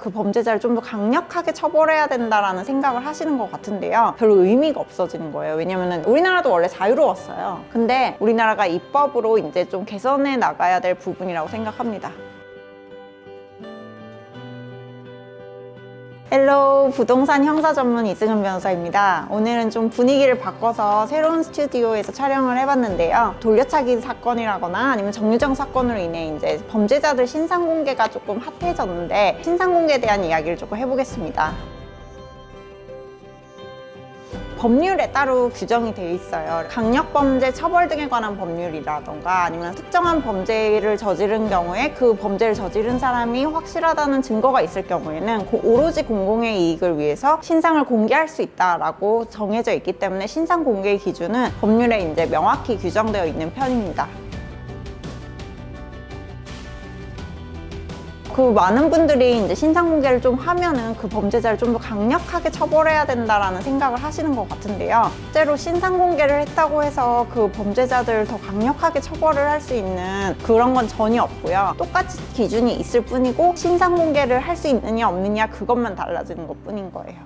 그 범죄자를 좀 더 강력하게 처벌해야 된다라는 생각을 하시는 것 같은데요. 별로 의미가 없어지는 거예요. 왜냐면은 우리나라도 원래 자유로웠어요. 근데 우리나라가 입법으로 이제 좀 개선해 나가야 될 부분이라고 생각합니다. 헬로, 부동산 형사 전문 이승은 변호사입니다. 오늘은 좀 분위기를 바꿔서 새로운 스튜디오에서 촬영을 해봤는데요. 돌려차기 사건이라거나 아니면 정유정 사건으로 인해 이제 범죄자들 신상 공개가 조금 핫해졌는데 신상 공개에 대한 이야기를 조금 해보겠습니다. 법률에 따로 규정이 되어 있어요. 강력범죄 처벌 등에 관한 법률이라던가 아니면 특정한 범죄를 저지른 경우에 그 범죄를 저지른 사람이 확실하다는 증거가 있을 경우에는 오로지 공공의 이익을 위해서 신상을 공개할 수 있다라고 정해져 있기 때문에 신상 공개의 기준은 법률에 이제 명확히 규정되어 있는 편입니다. 그 많은 분들이 이제 신상 공개를 좀 하면은 그 범죄자를 좀 더 강력하게 처벌해야 된다라는 생각을 하시는 것 같은데요. 실제로 신상 공개를 했다고 해서 그 범죄자들을 더 강력하게 처벌을 할 수 있는 그런 건 전혀 없고요. 똑같이 기준이 있을 뿐이고 신상 공개를 할 수 있느냐 없느냐 그것만 달라지는 것 뿐인 거예요.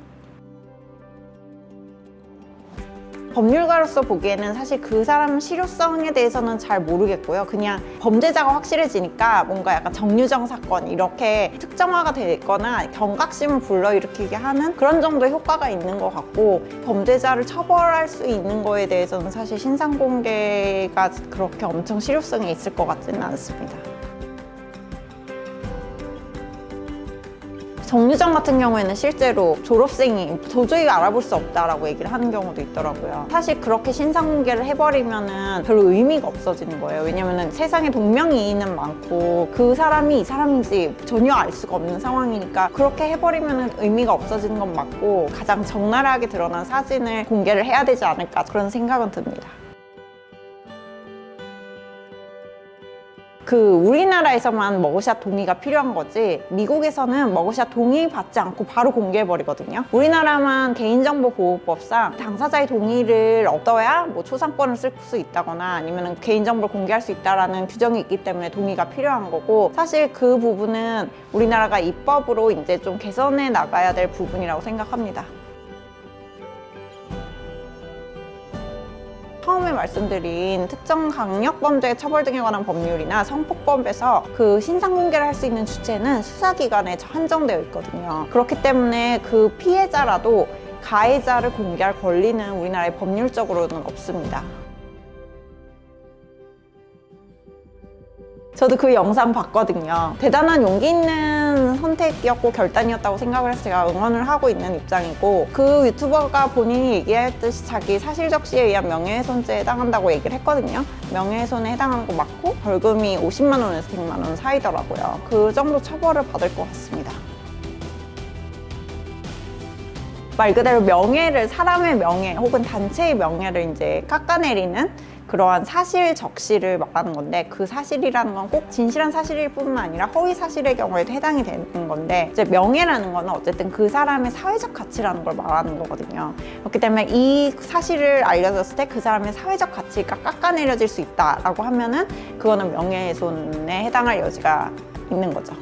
법률가로서 보기에는 사실 그 사람 실효성에 대해서는 잘 모르겠고요. 그냥 범죄자가 확실해지니까 뭔가 약간 정유정 사건 이렇게 특정화가 되거나 경각심을 불러일으키게 하는 그런 정도의 효과가 있는 것 같고 범죄자를 처벌할 수 있는 거에 대해서는 사실 신상 공개가 그렇게 엄청 실효성이 있을 것 같지는 않습니다. 정유정 같은 경우에는 실제로 졸업생이 도저히 알아볼 수 없다라고 얘기를 하는 경우도 있더라고요. 사실 그렇게 신상 공개를 해버리면은 별로 의미가 없어지는 거예요. 왜냐면은 세상에 동명이인은 많고 그 사람이 이 사람인지 전혀 알 수가 없는 상황이니까 그렇게 해버리면은 의미가 없어지는 건 맞고 가장 적나라하게 드러난 사진을 공개를 해야 되지 않을까 그런 생각은 듭니다. 우리나라에서만 머그샷 동의가 필요한 거지 미국에서는 머그샷 동의 받지 않고 바로 공개해버리거든요. 우리나라만 개인정보보호법상 당사자의 동의를 얻어야 뭐 초상권을 쓸 수 있다거나 아니면 개인정보를 공개할 수 있다라는 규정이 있기 때문에 동의가 필요한 거고 사실 그 부분은 우리나라가 입법으로 이제 좀 개선해 나가야 될 부분이라고 생각합니다. 처음에 말씀드린 특정 강력범죄 처벌 등에 관한 법률이나 성폭법에서 그 신상 공개를 할 수 있는 주체는 수사기관에 한정되어 있거든요. 그렇기 때문에 그 피해자라도 가해자를 공개할 권리는 우리나라에 법률적으로는 없습니다. 저도 그 영상 봤거든요. 대단한 용기 있는 선택이었고 결단이었다고 생각을 해서 제가 응원을 하고 있는 입장이고 그 유튜버가 본인이 얘기했듯이 자기 사실적시에 의한 명예훼손죄에 해당한다고 얘기를 했거든요. 명예훼손에 해당하는 거 맞고 벌금이 50만 원에서 100만 원 사이더라고요. 그 정도 처벌을 받을 것 같습니다. 말 그대로 명예를 사람의 명예 혹은 단체의 명예를 이제 깎아내리는 그러한 사실 적시를 말하는 건데 그 사실이라는 건 꼭 진실한 사실일 뿐만 아니라 허위 사실의 경우에도 해당이 되는 건데 이제 명예라는 거는 어쨌든 그 사람의 사회적 가치라는 걸 말하는 거거든요. 그렇기 때문에 이 사실을 알려졌을 때 그 사람의 사회적 가치가 깎아내려질 수 있다라고 하면은 그거는 명예훼손에 해당할 여지가 있는 거죠.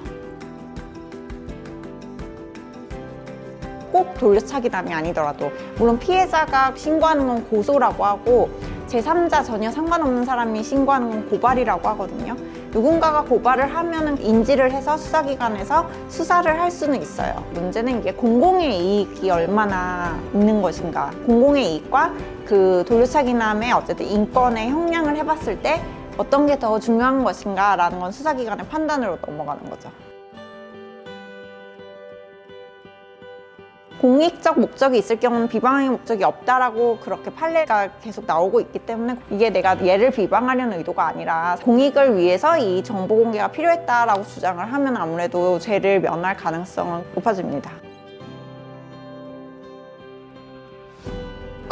꼭 돌려차기남이 아니더라도 물론 피해자가 신고하는 건 고소라고 하고 제3자 전혀 상관없는 사람이 신고하는 건 고발이라고 하거든요. 누군가가 고발을 하면은 인지를 해서 수사기관에서 수사를 할 수는 있어요. 문제는 이게 공공의 이익이 얼마나 있는 것인가. 공공의 이익과 그 돌려차기남의 어쨌든 인권의 형량을 해봤을 때 어떤 게 더 중요한 것인가 라는 건 수사기관의 판단으로 넘어가는 거죠. 공익적 목적이 있을 경우는 비방의 목적이 없다라고 그렇게 판례가 계속 나오고 있기 때문에 이게 내가 얘를 비방하려는 의도가 아니라 공익을 위해서 이 정보 공개가 필요했다라고 주장을 하면 아무래도 죄를 면할 가능성은 높아집니다.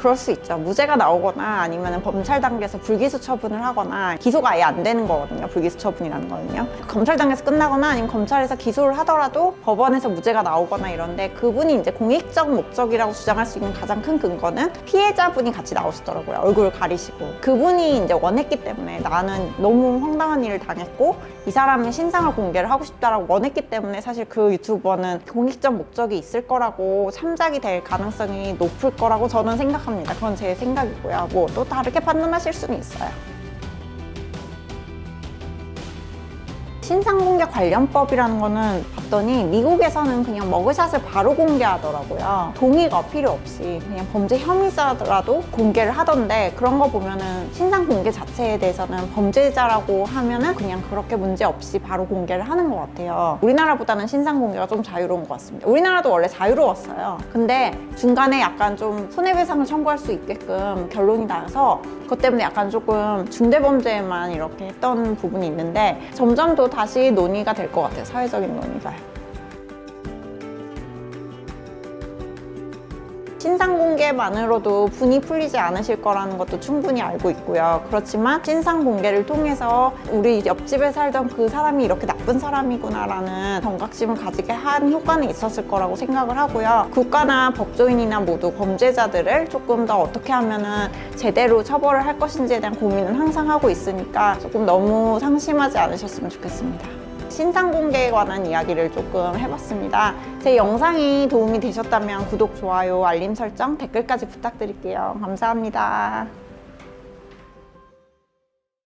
그럴 수 있죠. 무죄가 나오거나 아니면 검찰 단계에서 불기소 처분을 하거나 기소가 아예 안 되는 거거든요. 불기소 처분이라는 거는요. 검찰 단계에서 끝나거나 아니면 검찰에서 기소를 하더라도 법원에서 무죄가 나오거나 이런데 그분이 이제 공익적 목적이라고 주장할 수 있는 가장 큰 근거는 피해자분이 같이 나오시더라고요. 얼굴을 가리시고. 그분이 이제 원했기 때문에 나는 너무 황당한 일을 당했고 이 사람의 신상을 공개를 하고 싶다라고 원했기 때문에 사실 그 유튜버는 공익적 목적이 있을 거라고 참작이 될 가능성이 높을 거라고 저는 생각합니다. 그건 제 생각이고요. 뭐 또 다르게 판단하실 수는 있어요. 신상공개 관련법이라는 거는 봤더니 미국에서는 그냥 머그샷을 바로 공개하더라고요. 동의가 필요 없이 그냥 범죄 혐의자라도 공개를 하던데 그런 거 보면은 신상 공개 자체에 대해서는 범죄자라고 하면은 그냥 그렇게 문제 없이 바로 공개를 하는 것 같아요. 우리나라보다는 신상 공개가 좀 자유로운 것 같습니다. 우리나라도 원래 자유로웠어요. 근데 중간에 약간 좀 손해배상을 청구할 수 있게끔 결론이 나서 그것 때문에 약간 조금 중대범죄만 이렇게 했던 부분이 있는데 점점 더 다시 논의가 될 것 같아요. 사회적인 논의가. 신상 공개만으로도 분이 풀리지 않으실 거라는 것도 충분히 알고 있고요. 그렇지만 신상 공개를 통해서 우리 옆집에 살던 그 사람이 이렇게 나쁜 사람이구나라는 경각심을 가지게 한 효과는 있었을 거라고 생각을 하고요. 국가나 법조인이나 모두 범죄자들을 조금 더 어떻게 하면은 제대로 처벌을 할 것인지에 대한 고민은 항상 하고 있으니까 조금 너무 상심하지 않으셨으면 좋겠습니다. 신상 공개에 관한 이야기를 조금 해봤습니다. 제 영상이 도움이 되셨다면 구독, 좋아요, 알림 설정, 댓글까지 부탁드릴게요. 감사합니다.